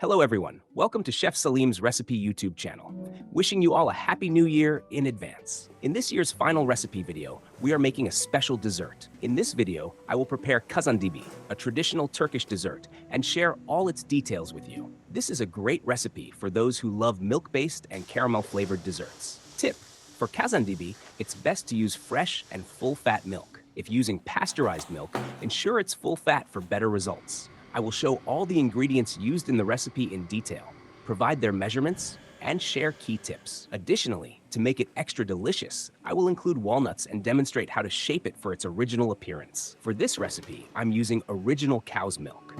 Hello everyone, welcome to Chef Salim's Recipe YouTube channel. Wishing you all a happy new year in advance. In this year's final recipe video, we are making a special dessert. In this video, I will prepare Kazandibi, a traditional Turkish dessert, and share all its details with you. This is a great recipe for those who love milk-based and caramel-flavored desserts. Tip: for Kazandibi, it's best to use fresh and full-fat milk. If using pasteurized milk, ensure it's full fat for better results. I will show all the ingredients used in the recipe in detail, provide their measurements, and share key tips. Additionally, to make it extra delicious, I will include walnuts and demonstrate how to shape it for its original appearance. For this recipe, I'm using original cow's milk.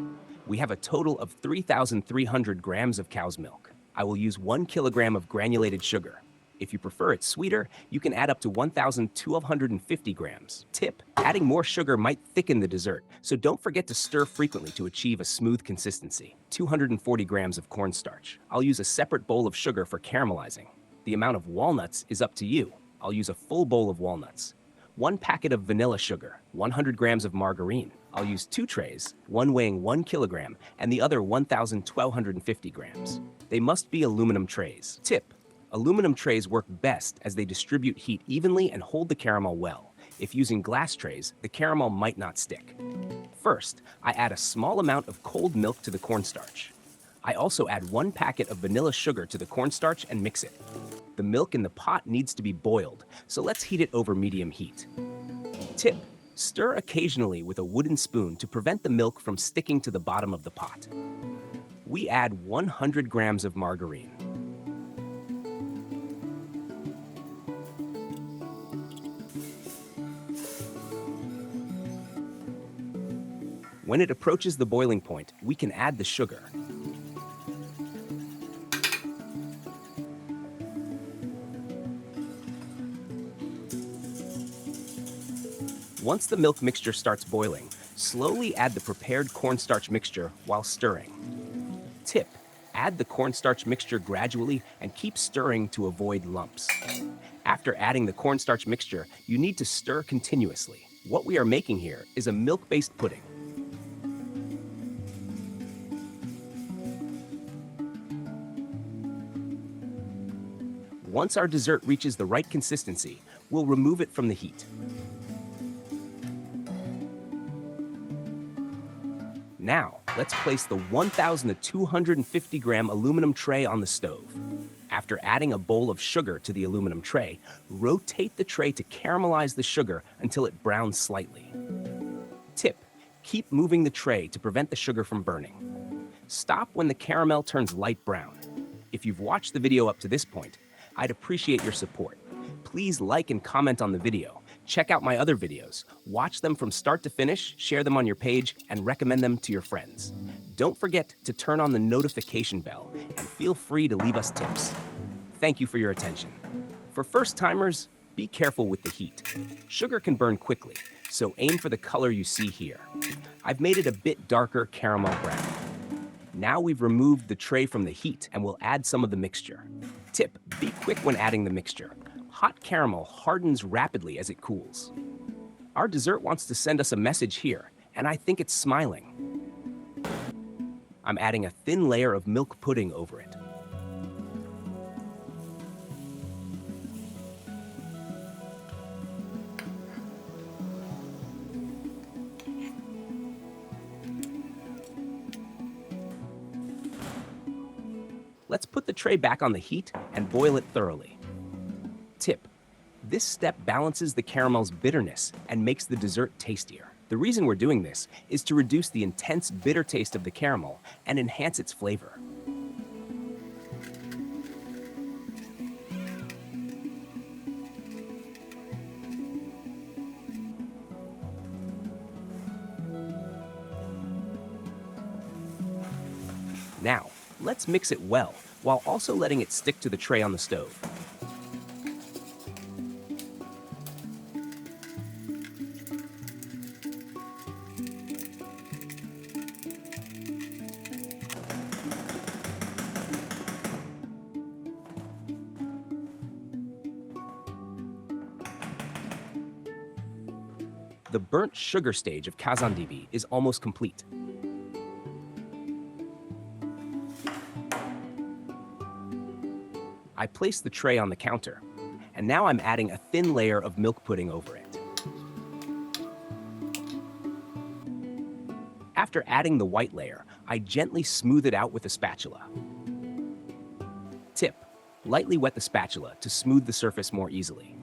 We have a total of 3,300 grams of cow's milk. I will use 1 kilogram of granulated sugar. If you prefer it sweeter, you can add up to 1,250 grams. Tip: adding more sugar might thicken the dessert, so don't forget to stir frequently to achieve a smooth consistency. 240 grams of cornstarch. I'll use a separate bowl of sugar for caramelizing. The amount of walnuts is up to you. I'll use a full bowl of walnuts. 1 packet of vanilla sugar, 100 grams of margarine. I'll use 2 trays, one weighing 1 kilogram and the other 1,250 grams. They must be aluminum trays. Tip: aluminum trays work best as they distribute heat evenly and hold the caramel well. If using glass trays, the caramel might not stick. First, I add a small amount of cold milk to the cornstarch. I also add 1 packet of vanilla sugar to the cornstarch and mix it. The milk in the pot needs to be boiled, so let's heat it over medium heat. Tip: stir occasionally with a wooden spoon to prevent the milk from sticking to the bottom of the pot. We add 100 grams of margarine. When it approaches the boiling point, we can add the sugar. Once the milk mixture starts boiling, slowly add the prepared cornstarch mixture while stirring. Tip: add the cornstarch mixture gradually and keep stirring to avoid lumps. After adding the cornstarch mixture, you need to stir continuously. What we are making here is a milk-based pudding. Once our dessert reaches the right consistency, we'll remove it from the heat. Now, let's place the 1,250 gram aluminum tray on the stove. After adding a bowl of sugar to the aluminum tray, rotate the tray to caramelize the sugar until it browns slightly. Tip: keep moving the tray to prevent the sugar from burning. Stop when the caramel turns light brown. If you've watched the video up to this point, I'd appreciate your support. Please like and comment on the video. Check out my other videos. Watch them from start to finish, share them on your page, and recommend them to your friends. Don't forget to turn on the notification bell and feel free to leave us tips. Thank you for your attention. For first-timers, be careful with the heat. Sugar can burn quickly, so aim for the color you see here. I've made it a bit darker caramel brown. Now we've removed the tray from the heat and we'll add some of the mixture. Tip: be quick when adding the mixture. Hot caramel hardens rapidly as it cools. Our dessert wants to send us a message here, and I think it's smiling. I'm adding a thin layer of milk pudding over it. Let's put the tray back on the heat and boil it thoroughly. Tip: this step balances the caramel's bitterness and makes the dessert tastier. The reason we're doing this is to reduce the intense bitter taste of the caramel and enhance its flavor. Now, let's mix it well, while also letting it stick to the tray on the stove. The burnt sugar stage of Kazandibi is almost complete. I place the tray on the counter, and now I'm adding a thin layer of milk pudding over it. After adding the white layer, I gently smooth it out with a spatula. Tip: lightly wet the spatula to smooth the surface more easily.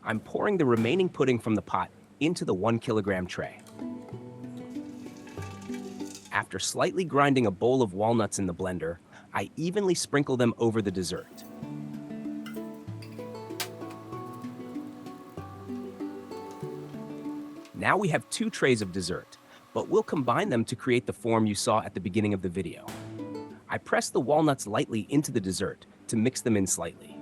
I'm pouring the remaining pudding from the pot into the 1 kilogram tray. After slightly grinding a bowl of walnuts in the blender, I evenly sprinkle them over the dessert. Now we have 2 trays of dessert, but we'll combine them to create the form you saw at the beginning of the video. I press the walnuts lightly into the dessert to mix them in slightly.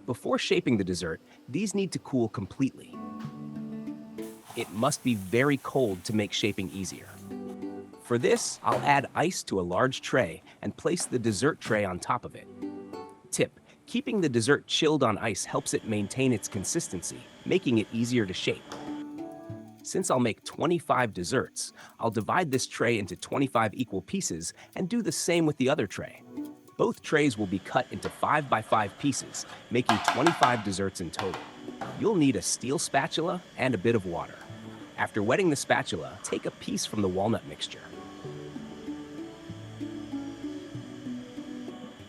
Before shaping the dessert, these need to cool completely. It must be very cold to make shaping easier. For this, I'll add ice to a large tray and place the dessert tray on top of it. Tip: keeping the dessert chilled on ice helps it maintain its consistency, making it easier to shape. Since I'll make 25 desserts, I'll divide this tray into 25 equal pieces and do the same with the other tray. Both trays will be cut into 5 by 5 pieces, making 25 desserts in total. You'll need a steel spatula and a bit of water. After wetting the spatula, take a piece from the walnut mixture.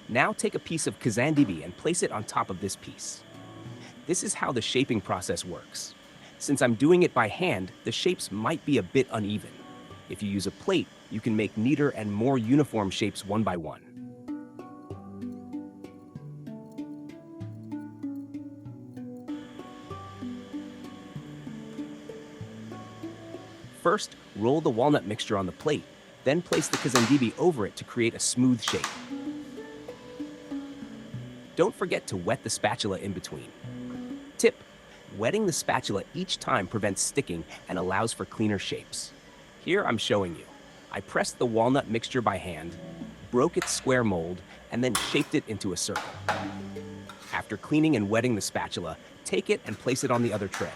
Now take a piece of Kazandibi and place it on top of this piece. This is how the shaping process works. Since I'm doing it by hand, the shapes might be a bit uneven. If you use a plate, you can make neater and more uniform shapes one by one. First, roll the walnut mixture on the plate, then place the Kazandibi over it to create a smooth shape. Don't forget to wet the spatula in between. Tip: wetting the spatula each time prevents sticking and allows for cleaner shapes. Here I'm showing you. I pressed the walnut mixture by hand, broke its square mold, and then shaped it into a circle. After cleaning and wetting the spatula, take it and place it on the other tray.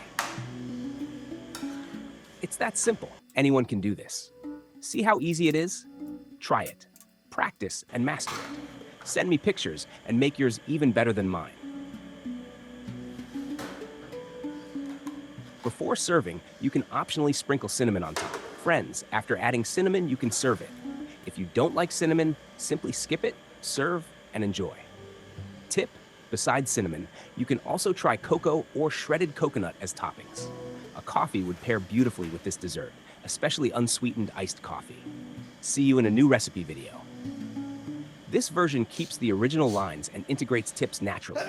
It's that simple. Anyone can do this. See how easy it is? Try it. Practice and master it. Send me pictures and make yours even better than mine. Before serving, you can optionally sprinkle cinnamon on top. Friends, after adding cinnamon, you can serve it. If you don't like cinnamon, simply skip it, serve, and enjoy. Tip: besides cinnamon, you can also try cocoa or shredded coconut as toppings. A coffee would pair beautifully with this dessert, especially unsweetened iced coffee. See you in a new recipe video. This version keeps the original lines and integrates tips naturally.